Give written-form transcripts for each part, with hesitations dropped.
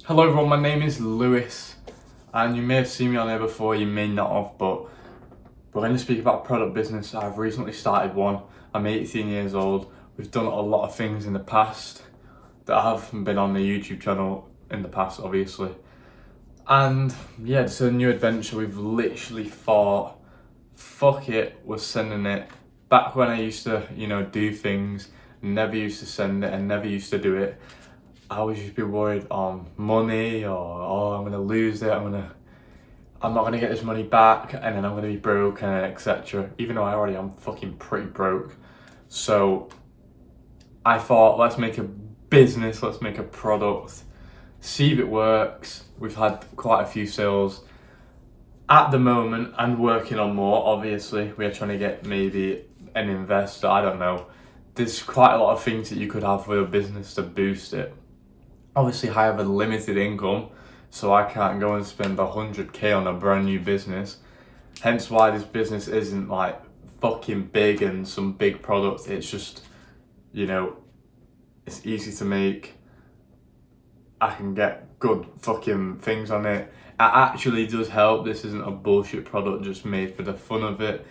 Hello everyone, my name is Lewis and you may have seen me on here before, you may not have, but we're going to speak about product business. I've recently started one. I'm 18 years old. We've done a lot of things in the past that haven't been on the YouTube channel in the past, obviously. And yeah, it's a new adventure. We've literally thought, fuck it, we're sending it. Back when I used to, do things, never used to send it and never used to do it. I always used to be worried on money or I'm gonna lose it, I'm not gonna get this money back and then I'm gonna be broke and etc. Even though I already am fucking pretty broke. So I thought, let's make a business, let's make a product, see if it works. We've had quite a few sales at the moment and working on more. Obviously, we are trying to get maybe an investor, I don't know. There's quite a lot of things that you could have for a business to boost it. Obviously, I have a limited income, so I can't go and spend 100k on a brand new business. Hence why this business isn't like fucking big and some big product. It's just, it's easy to make. I can get good fucking things on it. It actually does help. This isn't a bullshit product just made for the fun of it.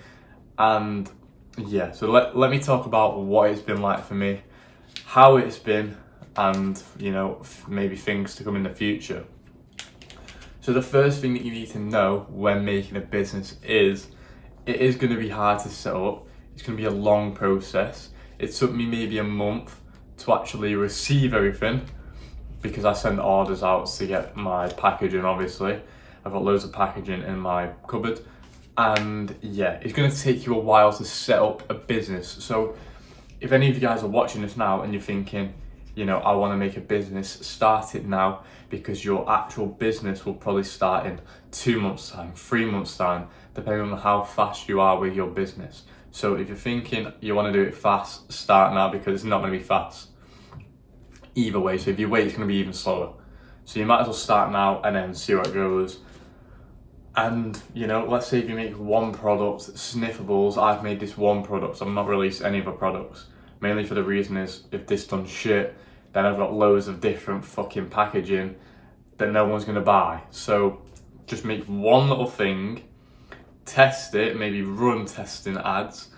And yeah, so let me talk about what it's been like for me, how it's been, and maybe things to come in the future. So the first thing that you need to know when making a business is it is going to be hard to set up. It's going to be a long process. It took me maybe a month to actually receive everything because I send orders out to get my packaging. Obviously I've got loads of packaging in my cupboard, and yeah, it's going to take you a while to set up a business. So if any of you guys are watching this now and you're thinking, I want to make a business, start it now, because your actual business will probably start in 2 months time, 3 months time, depending on how fast you are with your business. So if you're thinking you want to do it fast, start now, because it's not going to be fast either way. So if you wait, it's going to be even slower. So you might as well start now and then see where it goes. And let's say if you make one product, sniffables, I've made this one product, so I'm not released any other products. Mainly for the reason is, if this done shit, then I've got loads of different fucking packaging that no one's gonna buy. So just make one little thing, test it, maybe run testing ads,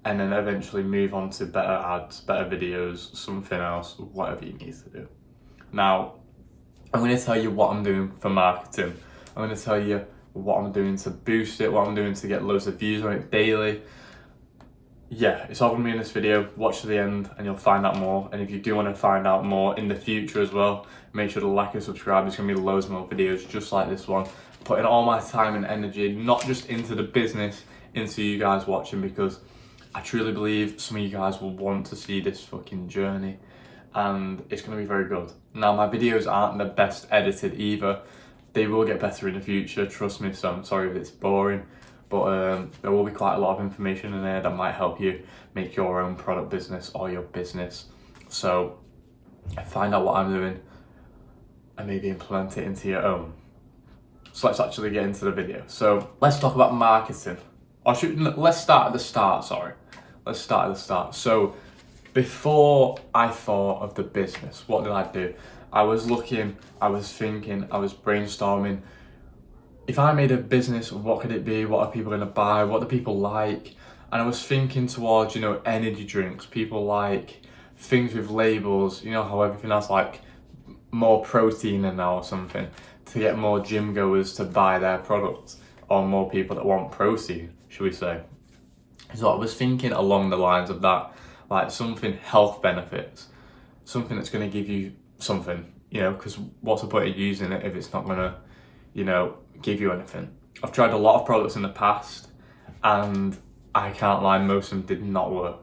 and then eventually move on to better ads, better videos, something else, whatever you need to do. Now, I'm gonna tell you what I'm doing for marketing. I'm gonna tell you what I'm doing to boost it, what I'm doing to get loads of views on it daily. Yeah, it's all gonna be in this video. Watch to the end and you'll find out more. And if you do want to find out more in the future as well, make sure to like and subscribe. There's gonna be loads more videos just like this one. Putting all my time and energy, not just into the business, into you guys watching, because I truly believe some of you guys will want to see this fucking journey, and it's gonna be very good. Now, my videos aren't the best edited either. They will get better in the future, trust me, so I'm sorry if it's boring. But there will be quite a lot of information in there that might help you make your own product business or your business. So find out what I'm doing and maybe implement it into your own. So let's actually get into the video. So let's talk about marketing. Let's start at the start, Let's start at the start. So before I thought of the business, what did I do? I was looking, I was thinking, I was brainstorming. If I made a business, what could it be? What are people going to buy? What do people like? And I was thinking towards, energy drinks. People like things with labels, how everything has like more protein in now or something, to get more gym goers to buy their products, or more people that want protein, should we say. So I was thinking along the lines of that, like something health benefits, something that's going to give you something, because what's the point of using it if it's not going to, give you anything. I've tried a lot of products in the past and I can't lie, most of them did not work.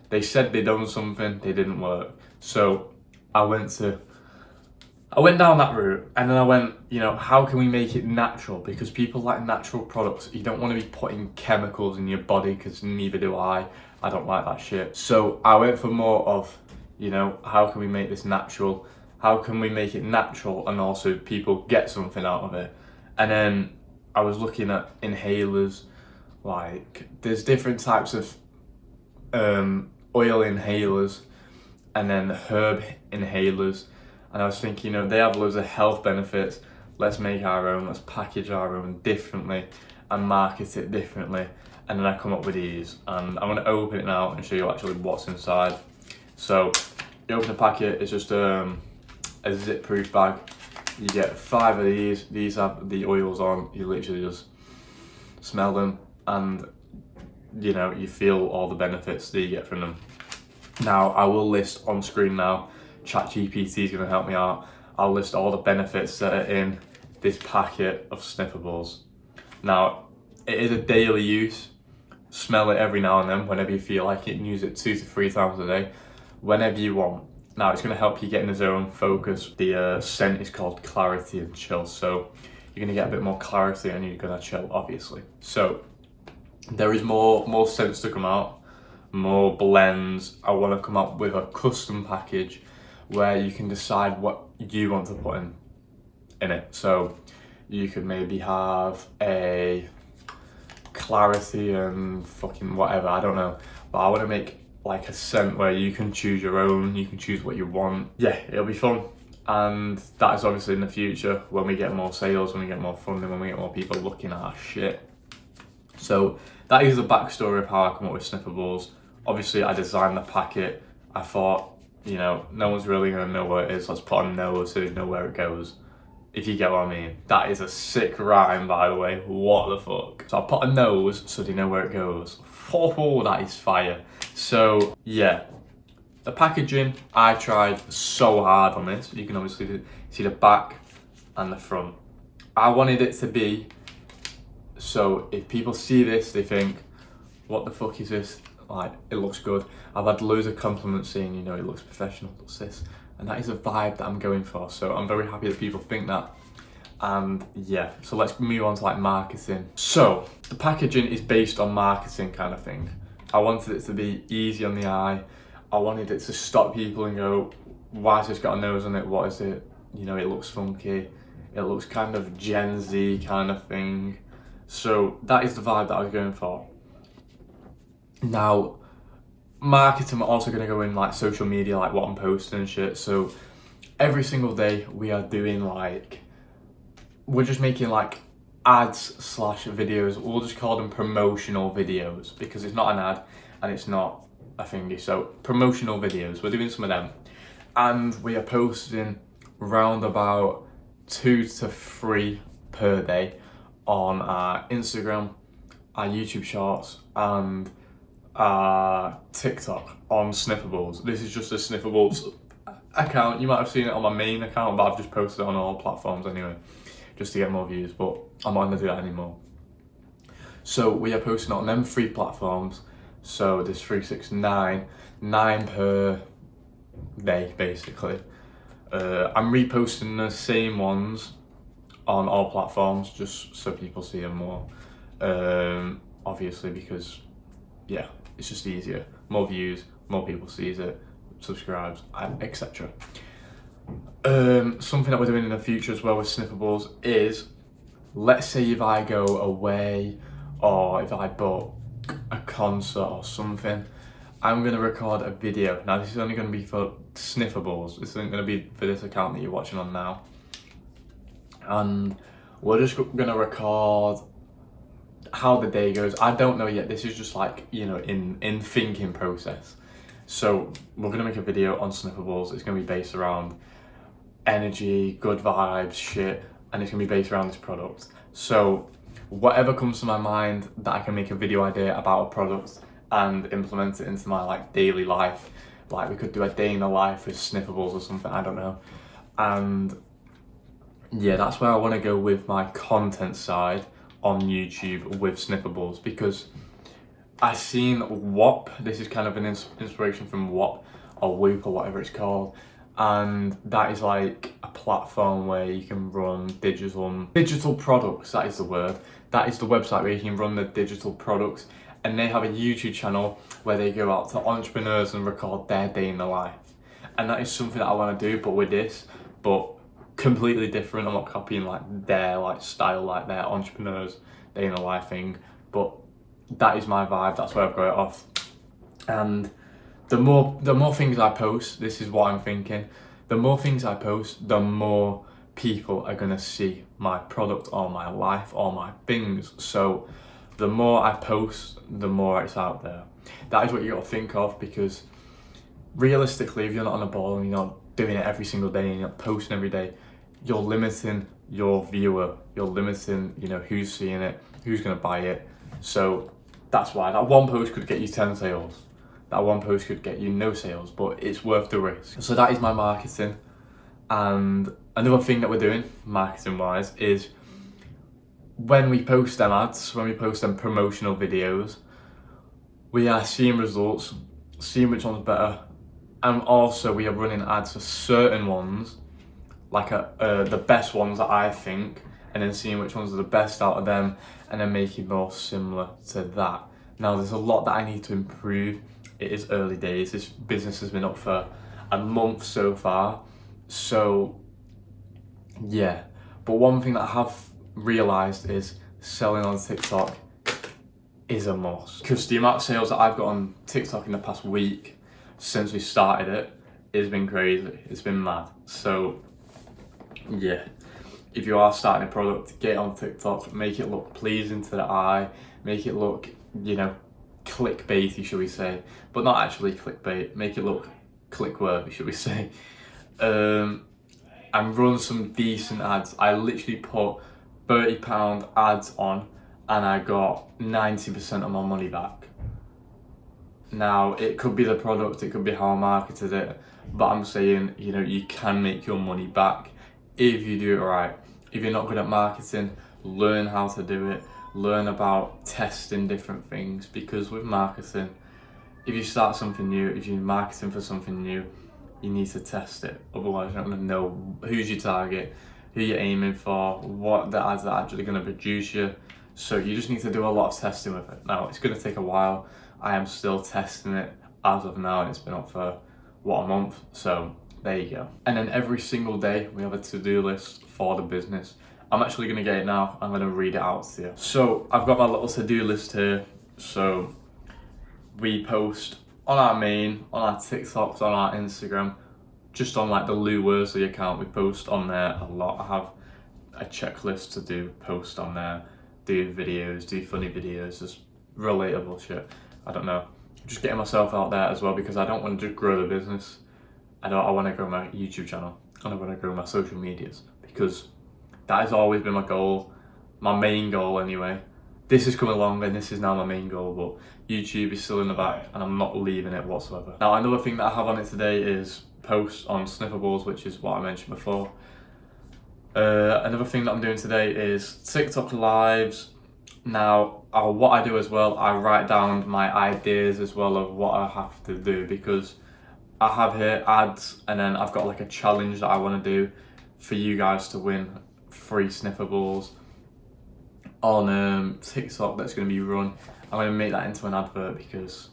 They said they'd done something, they didn't work. So I went down that route, and then I went, how can we make it natural? Because people like natural products. You don't want to be putting chemicals in your body, because neither do I. I don't like that shit. So I went for more of, how can we make this natural? How can we make it natural and also people get something out of it? And then I was looking at inhalers, like there's different types of oil inhalers and then herb inhalers. and I was thinking, you know, they have loads of health benefits. Let's make our own, let's package our own differently and market it differently. And then I come up with these, and I'm gonna open it now and show you actually what's inside. So you open the packet, it's just a zip-proof bag. You get 5 of these. These have the oils on. You literally just smell them, and you know, you feel all the benefits that you get from them. Now, I will list on screen now. ChatGPT is going to help me out. I'll list all the benefits that are in this packet of sniffables. Now, it is a daily use. Smell it every now and then, whenever you feel like it, and use it 2 to 3 times a day, whenever you want. Now, it's going to help you get in the zone, focus. The scent is called Clarity and Chill, so you're going to get a bit more clarity and you're going to chill, obviously. So there is more scents to come out, more blends. I want to come up with a custom package where you can decide what you want to put in it. So you could maybe have a clarity and fucking whatever, I don't know. But I want to make like a scent where you can choose your own, you can choose what you want. Yeah, it'll be fun. And that is obviously in the future when we get more sales, when we get more funding, when we get more people looking at our shit. So that is the backstory of how I come up with sniffables. Obviously, I designed the packet. I thought, you know, no one's really gonna know where it is. Let's put a nose so they know where it goes. If you get what I mean. That is a sick rhyme, by the way. What the fuck? So I put a nose so they know where it goes. Oh, that is fire. So yeah, the packaging, I tried so hard on this. You can obviously see the back and the front. I wanted it to be, so if people see this, they think, what the fuck is this? Like, it looks good. I've had loads of compliments saying, you know, it looks professional, what's this? And that is a vibe that I'm going for. So I'm very happy that people think that. And yeah, so let's move on to like marketing. So the packaging is based on marketing kind of thing. I wanted it to be easy on the eye. I wanted it to stop people and go, why has this got a nose on it? What is it? You know, it looks funky. It looks kind of Gen Z kind of thing. So that is the vibe that I was going for. Now, marketing, we're also going to go in like social media, like what I'm posting and shit. So every single day we are doing like, we're just making like ads / videos. We'll just call them promotional videos because it's not an ad and it's not a thingy. So promotional videos, we're doing some of them. And we are posting round about 2 to 3 per day on our Instagram, our YouTube shorts, and TikTok on Sniffables. This is just a Sniffables account. You might have seen it on my main account, but I've just posted it on all platforms anyway, just to get more views, but I'm not going to do that anymore. So we are posting on them 3 platforms. So there's 369, 9 per day basically. I'm reposting the same ones on all platforms just so people see them more. Obviously because, yeah, it's just easier. More views, more people sees it, subscribes, etc. Something that we're doing in the future as well with Sniffables is, let's say if I go away or if I book a concert or something, I'm going to record a video. Now this is only going to be for Sniffables. This isn't going to be for this account that you're watching on now. And we're just going to record how the day goes. I don't know yet. This is just like, you know, in thinking process. So we're going to make a video on Sniffables. It's going to be based around energy, good vibes, shit, and it's going to be based around this product. So whatever comes to my mind that I can make a video idea about a product and implement it into my like daily life. Like we could do a day in the life with Sniffables or something, I don't know. And yeah, that's where I want to go with my content side on YouTube with Sniffables, because I've seen WOP. This is kind of an inspiration from WOP or Whoop or whatever it's called. And that is like a platform where you can run digital products. That is the word. That is the website where you can run the digital products. And they have a YouTube channel where they go out to entrepreneurs and record their day in the life. And that is something that I want to do, but with this, but completely different. I'm not copying like their like style, like their entrepreneurs day in the life thing. But that is my vibe. That's where I've got it off. And the more things I post, this is what I'm thinking. the more things I post, the more people are gonna see my product or my life or my things. So the more I post, the more it's out there. That is what you gotta think of, because realistically, if you're not on the ball and you're not doing it every single day and you're not posting every day, you're limiting your viewer, you're limiting, who's seeing it, who's gonna buy it. So that's why that one post could get you 10 sales. That one post could get you no sales, but it's worth the risk. So that is my marketing. And another thing that we're doing, marketing wise, is when we post them ads, when we post them promotional videos, we are seeing results, seeing which one's better. And also we are running ads for certain ones, like the best ones that I think, and then seeing which ones are the best out of them, and then making more similar to that. Now there's a lot that I need to improve. It is early days. This business has been up for a month so far. So yeah, but one thing that I have realised is selling on TikTok is a must. Because the amount of sales that I've got on TikTok in the past week since we started it has been crazy. It's been mad. So yeah, if you are starting a product, get it on TikTok, make it look pleasing to the eye, make it look, clickbaity, should we say, but not actually clickbait, make it look click-worthy, should we say, and run some decent ads. I literally put £30 ads on and I got 90% of my money back. Now, it could be the product, it could be how I marketed it, but I'm saying, you can make your money back if you do it right. If you're not good at marketing, learn how to do it. Learn about testing different things, because with marketing, if you start something new, if you're marketing for something new, you need to test it. Otherwise, you're not going to know who's your target, who you're aiming for, what the ads are actually going to produce you. So you just need to do a lot of testing with it. Now, it's going to take a while. I am still testing it as of now, and it's been up for, a month? So there you go. And then every single day, we have a to-do list for the business. I'm actually going to get it now. I'm going to read it out to you. So I've got my little to-do list here. So we post on our main, on our TikToks, on our Instagram, just on like the lou.worsley account, we post on there a lot. I have a checklist to do, post on there, do videos, do funny videos, just relatable shit. I don't know. Just getting myself out there as well, because I don't want to just grow the business. I want to grow my YouTube channel, and I want to grow my social medias, because that has always been my goal, my main goal anyway. This is coming along and this is now my main goal, but YouTube is still in the back and I'm not leaving it whatsoever. Now, another thing that I have on it today is posts on sniffables, which is what I mentioned before. Another thing that I'm doing today is TikTok lives. Now, what I do as well, I write down my ideas as well of what I have to do, because I have here ads, and then I've got like a challenge that I want to do for you guys to win free sniffables on TikTok that's going to be run. I'm going to make that into an advert because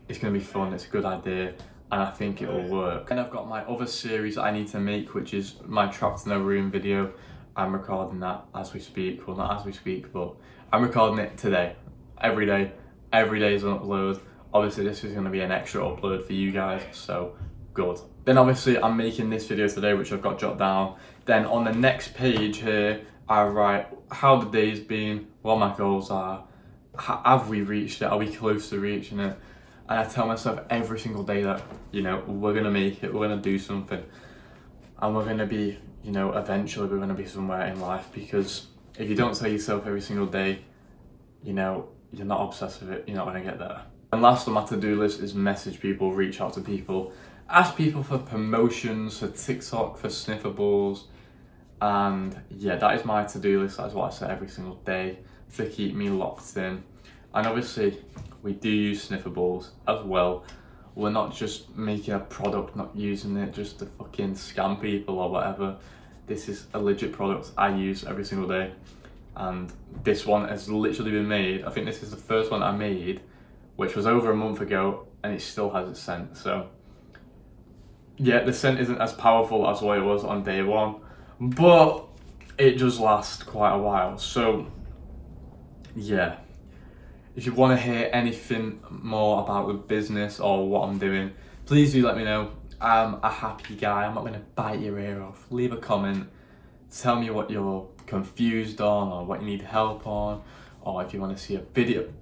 it's going to be fun, it's a good idea, and I think it will work. And I've got my other series that I need to make, which is my Trapped in a Room video. I'm recording that as we speak. Well, not as we speak, but I'm recording it today. Every day is an upload. Obviously, this is going to be an extra upload for you guys, so good. Then obviously, I'm making this video today, which I've got jotted down. Then on the next page here, I write how the day's been, what my goals are, have we reached it, are we close to reaching it? And I tell myself every single day that, we're going to make it, we're going to do something. And we're going to be, eventually we're going to be somewhere in life, because if you don't tell yourself every single day, you're not obsessed with it, you're not going to get there. And last on my to-do list is message people, reach out to people, ask people for promotions, for TikTok, for sniffables. And yeah, that is my to-do list. That is what I say every single day to keep me locked in. And obviously, we do use sniffables as well. We're not just making a product, not using it just to fucking scam people or whatever. This is a legit product I use every single day. And this one has literally been made. I think this is the first one I made, which was over a month ago, and it still has its scent. So yeah, the scent isn't as powerful as what it was on day one, but it does last quite a while. So yeah, if you want to hear anything more about the business or what I'm doing, please do let me know. I'm a happy guy. I'm not going to bite your ear off. Leave a comment. Tell me what you're confused on or what you need help on, or if you want to see a video.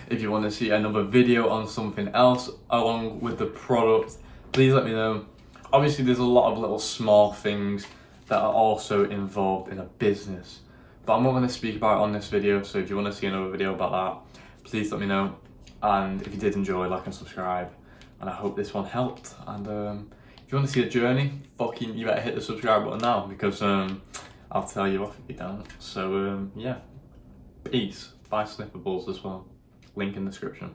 If you want to see another video on something else along with the product, please let me know. Obviously, there's a lot of little small things that are also involved in a business, but I'm not going to speak about it on this video. So if you want to see another video about that, please let me know. And if you did enjoy, like and subscribe. And I hope this one helped. And if you want to see a journey, you better hit the subscribe button now, because I'll tell you off if you don't. So yeah, peace. Buy sniffables as well. Link in the description.